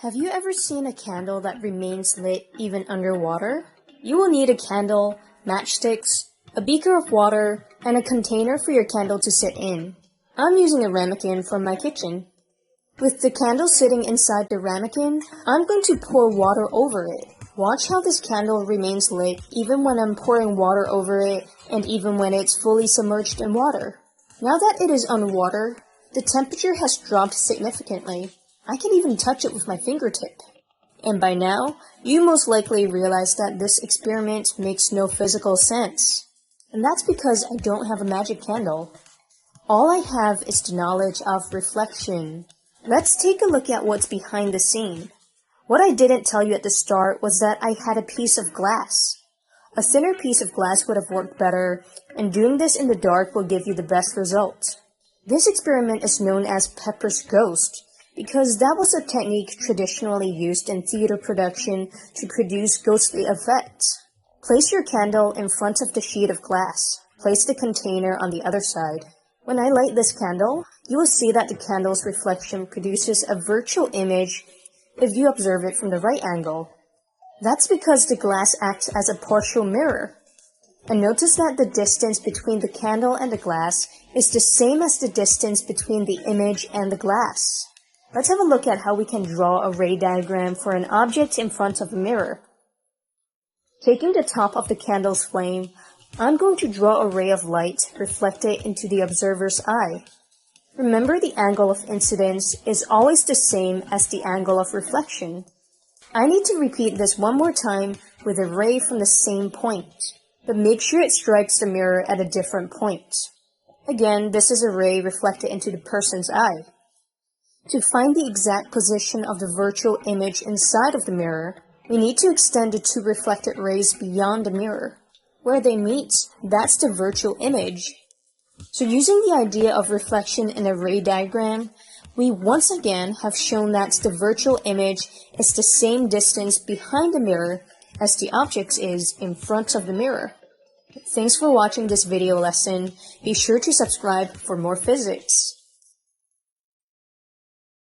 Have you ever seen a candle that remains lit even underwater? You will need a candle, matchsticks, a beaker of water, and a container for your candle to sit in. I'm using a ramekin from my kitchen. With the candle sitting inside the ramekin, I'm going to pour water over it. Watch how this candle remains lit even when I'm pouring water over it and even when it's fully submerged in water. Now that it is underwater, the temperature has dropped significantly. I can even touch it with my fingertip. And by now, you most likely realize that this experiment makes no physical sense. And that's because I don't have a magic candle. All I have is the knowledge of reflection. Let's take a look at what's behind the scene. What I didn't tell you at the start was that I had a piece of glass. A thinner piece of glass would have worked better, and doing this in the dark will give you the best result. This experiment is known as Pepper's Ghost, because that was a technique traditionally used in theater production to produce ghostly effects. Place your candle in front of the sheet of glass. Place the container on the other side. When I light this candle, you will see that the candle's reflection produces a virtual image if you observe it from the right angle. That's because the glass acts as a partial mirror. And notice that the distance between the candle and the glass is the same as the distance between the image and the glass. Let's have a look at how we can draw a ray diagram for an object in front of a mirror. Taking the top of the candle's flame, I'm going to draw a ray of light reflected into the observer's eye. Remember, the angle of incidence is always the same as the angle of reflection. I need to repeat this one more time with a ray from the same point, but make sure it strikes the mirror at a different point. Again, this is a ray reflected into the person's eye. To find the exact position of the virtual image inside of the mirror, we need to extend the two reflected rays beyond the mirror. Where they meet, that's the virtual image. So using the idea of reflection in a ray diagram, we once again have shown that the virtual image is the same distance behind the mirror as the object is in front of the mirror. Thanks for watching this video lesson. Be sure to subscribe for more physics.